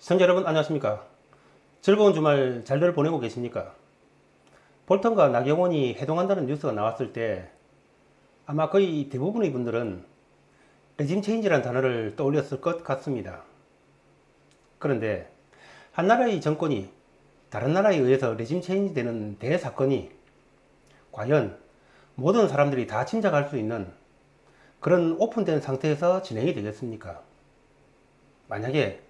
시청자 여러분 안녕하십니까? 즐거운 주말 잘들 보내고 계십니까? 볼턴과 나경원이 해동한다는 뉴스가 나왔을 때 아마 거의 대부분의 분들은 레짐 체인지라는 단어를 떠올렸을 것 같습니다. 그런데 한 나라의 정권이 다른 나라에 의해서 레짐 체인지 되는 대사건이 과연 모든 사람들이 다 짐작할 수 있는 그런 오픈된 상태에서 진행이 되겠습니까? 만약에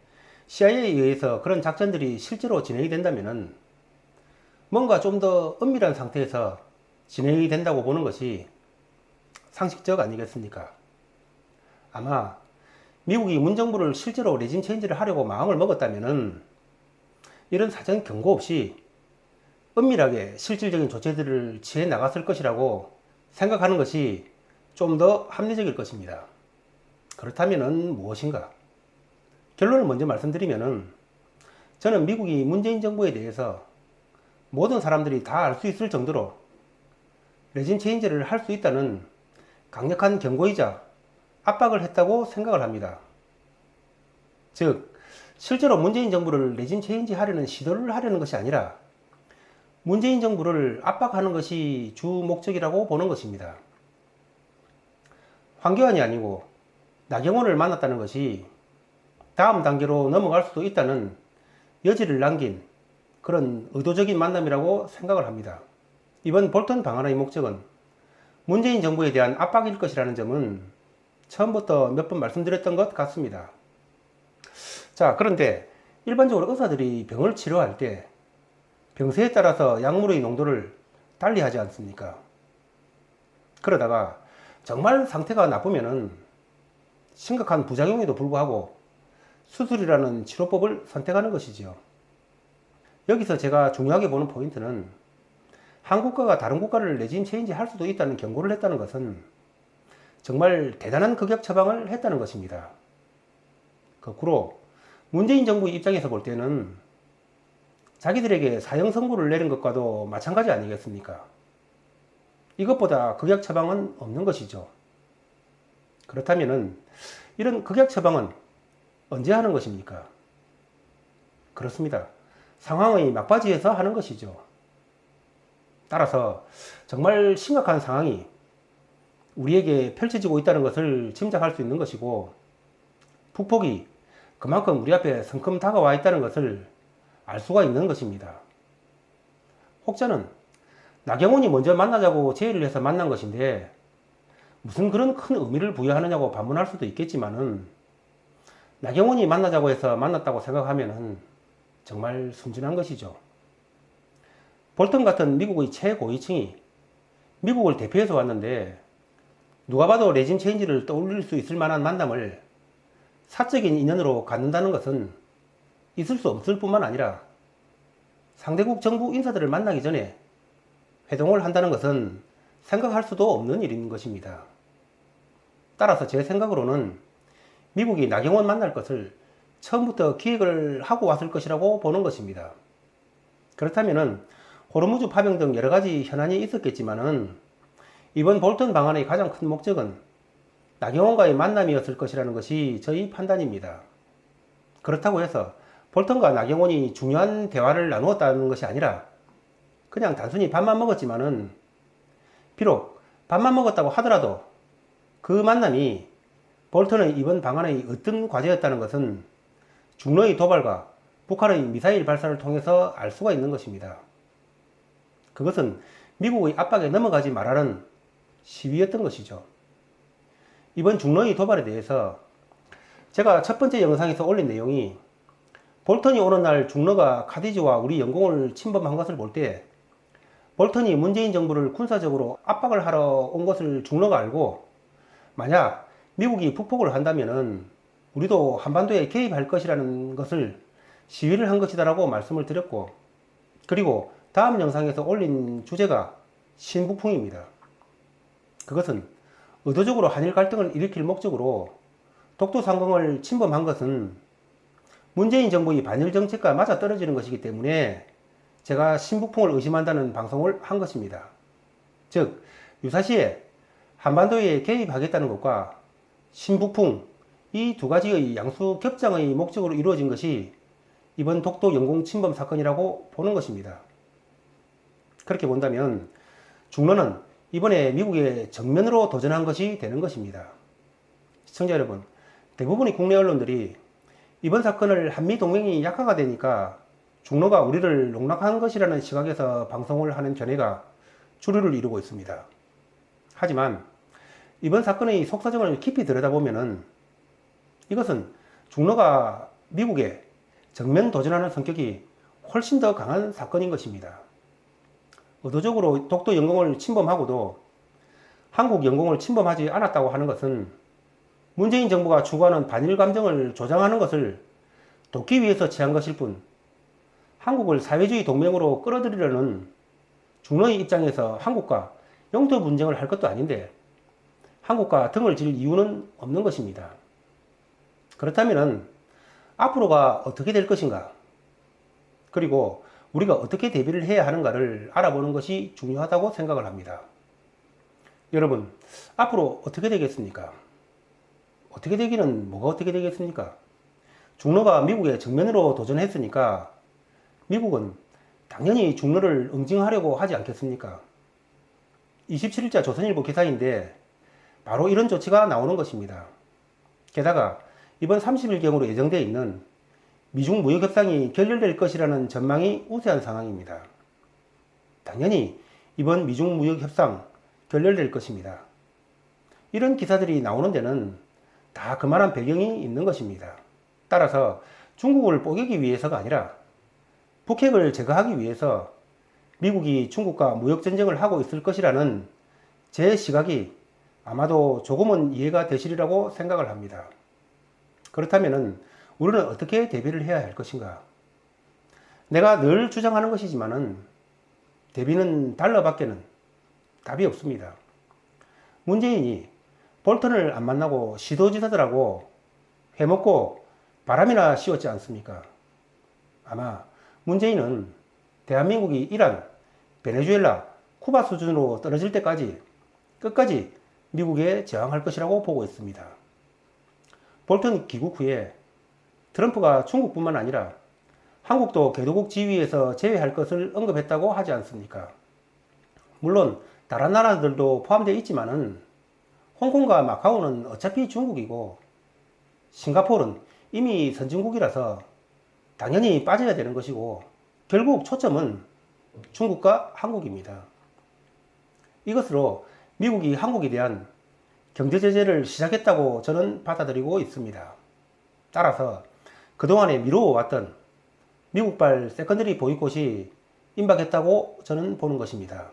CIA에 의해서 그런 작전들이 실제로 진행이 된다면 뭔가 좀 더 은밀한 상태에서 진행이 된다고 보는 것이 상식적 아니겠습니까? 아마 미국이 문정부를 실제로 레짐 체인지를 하려고 마음을 먹었다면 이런 사전 경고 없이 은밀하게 실질적인 조치들을 취해 나갔을 것이라고 생각하는 것이 좀 더 합리적일 것입니다. 그렇다면 무엇인가? 결론을 먼저 말씀드리면은 저는 미국이 문재인 정부에 대해서 모든 사람들이 다 알 수 있을 정도로 레짐 체인지를 할 수 있다는 강력한 경고이자 압박을 했다고 생각을 합니다. 즉, 실제로 문재인 정부를 레짐 체인지 하려는 시도를 하려는 것이 아니라 문재인 정부를 압박하는 것이 주 목적이라고 보는 것입니다. 황교안이 아니고 나경원을 만났다는 것이 다음 단계로 넘어갈 수도 있다는 여지를 남긴 그런 의도적인 만남이라고 생각을 합니다. 이번 볼턴 방한의 목적은 문재인 정부에 대한 압박일 것이라는 점은 처음부터 몇 번 말씀드렸던 것 같습니다. 자, 그런데 일반적으로 의사들이 병을 치료할 때 병세에 따라서 약물의 농도를 달리 하지 않습니까? 그러다가 정말 상태가 나쁘면은 심각한 부작용에도 불구하고 수술이라는 치료법을 선택하는 것이지요. 여기서 제가 중요하게 보는 포인트는 한 국가가 다른 국가를 레짐 체인지 할 수도 있다는 경고를 했다는 것은 정말 대단한 극약 처방을 했다는 것입니다. 거꾸로 문재인 정부 입장에서 볼 때는 자기들에게 사형 선고를 내린 것과도 마찬가지 아니겠습니까? 이것보다 극약 처방은 없는 것이죠. 그렇다면 이런 극약 처방은 언제 하는 것입니까? 그렇습니다. 상황의 막바지에서 하는 것이죠. 따라서 정말 심각한 상황이 우리에게 펼쳐지고 있다는 것을 짐작할 수 있는 것이고 북폭이 그만큼 우리 앞에 성큼 다가와 있다는 것을 알 수가 있는 것입니다. 혹자는 나경원이 먼저 만나자고 제의를 해서 만난 것인데 무슨 그런 큰 의미를 부여하느냐고 반문할 수도 있겠지만은 나경원이 만나자고 해서 만났다고 생각하면 정말 순진한 것이죠. 볼턴 같은 미국의 최고위층이 미국을 대표해서 왔는데 누가 봐도 레짐 체인지를 떠올릴 수 있을 만한 만남을 사적인 인연으로 갖는다는 것은 있을 수 없을 뿐만 아니라 상대국 정부 인사들을 만나기 전에 회동을 한다는 것은 생각할 수도 없는 일인 것입니다. 따라서 제 생각으로는 미국이 나경원 만날 것을 처음부터 기획을 하고 왔을 것이라고 보는 것입니다. 그렇다면 호르무즈 파병 등 여러 가지 현안이 있었겠지만은 이번 볼턴 방안의 가장 큰 목적은 나경원과의 만남이었을 것이라는 것이 저희 판단입니다. 그렇다고 해서 볼턴과 나경원이 중요한 대화를 나누었다는 것이 아니라 그냥 단순히 밥만 먹었지만은 비록 밥만 먹었다고 하더라도 그 만남이 볼턴의 이번 방안의 어떤 과제였다는 것은 중러의 도발과 북한의 미사일 발사를 통해서 알 수가 있는 것입니다. 그것은 미국의 압박에 넘어가지 말라는 시위였던 것이죠. 이번 중러의 도발에 대해서 제가 첫 번째 영상에서 올린 내용이 볼턴이 오는 날 중러가 카디지와 우리 영공을 침범한 것을 볼 때 볼턴이 문재인 정부를 군사적으로 압박을 하러 온 것을 중러가 알고 만약 미국이 북폭을 한다면은 우리도 한반도에 개입할 것이라는 것을 시위를 한 것이다라고 말씀을 드렸고 그리고 다음 영상에서 올린 주제가 신북풍입니다. 그것은 의도적으로 한일 갈등을 일으킬 목적으로 독도상공을 침범한 것은 문재인 정부의 반일 정책과 맞아떨어지는 것이기 때문에 제가 신북풍을 의심한다는 방송을 한 것입니다. 즉 유사시에 한반도에 개입하겠다는 것과 신북풍 이 두 가지의 양수 겹장의 목적으로 이루어진 것이 이번 독도 영공 침범 사건이라고 보는 것입니다. 그렇게 본다면 중로는 이번에 미국에 정면으로 도전한 것이 되는 것입니다. 시청자 여러분, 대부분의 국내 언론들이 이번 사건을 한미동맹이 약화가 되니까 중로가 우리를 농락한 것이라는 시각에서 방송을 하는 견해가 주류를 이루고 있습니다. 하지만 이번 사건의 속사정을 깊이 들여다보면 이것은 중로가 미국에 정면 도전하는 성격이 훨씬 더 강한 사건인 것입니다. 의도적으로 독도 영공을 침범하고도 한국 영공을 침범하지 않았다고 하는 것은 문재인 정부가 추구하는 반일 감정을 조장하는 것을 돕기 위해서 취한 것일 뿐 한국을 사회주의 동맹으로 끌어들이려는 중로의 입장에서 한국과 영토 분쟁을 할 것도 아닌데 한국과 등을 질 이유는 없는 것입니다. 그렇다면 앞으로가 어떻게 될 것인가? 그리고 우리가 어떻게 대비를 해야 하는가를 알아보는 것이 중요하다고 생각을 합니다. 여러분, 앞으로 어떻게 되겠습니까? 어떻게 되기는 뭐가 어떻게 되겠습니까? 중로가 미국에 정면으로 도전했으니까 미국은 당연히 중로를 응징하려고 하지 않겠습니까? 27일자 조선일보 기사인데 바로 이런 조치가 나오는 것입니다. 게다가 이번 30일경으로 예정되어 있는 미중 무역협상이 결렬될 것이라는 전망이 우세한 상황입니다. 당연히 이번 미중 무역협상 결렬될 것입니다. 이런 기사들이 나오는 데는 다 그만한 배경이 있는 것입니다. 따라서 중국을 뽀개기 위해서가 아니라 북핵을 제거하기 위해서 미국이 중국과 무역전쟁을 하고 있을 것이라는 제 시각이 아마도 조금은 이해가 되시리라고 생각을 합니다. 그렇다면 우리는 어떻게 대비를 해야 할 것인가? 내가 늘 주장하는 것이지만은 대비는 달러밖에는 답이 없습니다. 문재인이 볼턴을 안 만나고 시도지사들하고 회먹고 바람이나 씌웠지 않습니까? 아마 문재인은 대한민국이 이란, 베네수엘라, 쿠바 수준으로 떨어질 때까지 끝까지 미국에 저항할 것이라고 보고 있습니다. 볼턴 귀국 후에 트럼프가 중국뿐만 아니라 한국도 개도국 지위에서 제외할 것을 언급했다고 하지 않습니까? 물론 다른 나라들도 포함되어 있지만은 홍콩과 마카오는 어차피 중국이고 싱가포르는 이미 선진국이라서 당연히 빠져야 되는 것이고 결국 초점은 중국과 한국입니다. 이것으로 미국이 한국에 대한 경제 제재를 시작했다고 저는 받아들이고 있습니다. 따라서 그동안에 미뤄왔던 미국발 세컨더리 보이콧이 임박했다고 저는 보는 것입니다.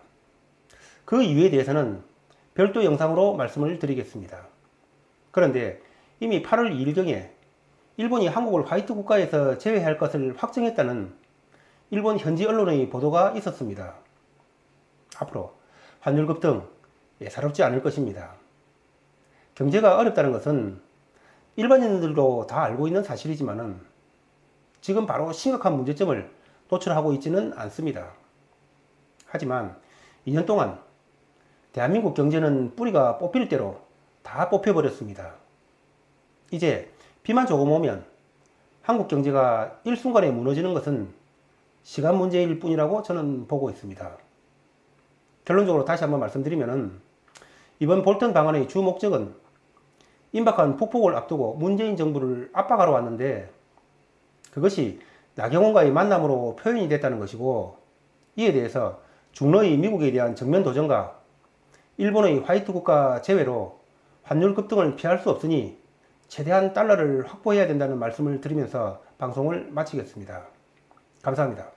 그 이유에 대해서는 별도 영상으로 말씀을 드리겠습니다. 그런데 이미 8월 2일경에 일본이 한국을 화이트 국가에서 제외할 것을 확정했다는 일본 현지 언론의 보도가 있었습니다. 앞으로 환율 급등 예사롭지 않을 것입니다. 경제가 어렵다는 것은 일반인들도 다 알고 있는 사실이지만은 지금 바로 심각한 문제점을 노출하고 있지는 않습니다. 하지만 2년 동안 대한민국 경제는 뿌리가 뽑힐 대로 다 뽑혀버렸습니다. 이제 비만 조금 오면 한국 경제가 일순간에 무너지는 것은 시간 문제일 뿐이라고 저는 보고 있습니다. 결론적으로 다시 한번 말씀드리면 이번 볼턴 방안의 주 목적은 임박한 북폭을 앞두고 문재인 정부를 압박하러 왔는데 그것이 나경원과의 만남으로 표현이 됐다는 것이고 이에 대해서 중러의 미국에 대한 정면 도전과 일본의 화이트 국가 제외로 환율 급등을 피할 수 없으니 최대한 달러를 확보해야 된다는 말씀을 드리면서 방송을 마치겠습니다. 감사합니다.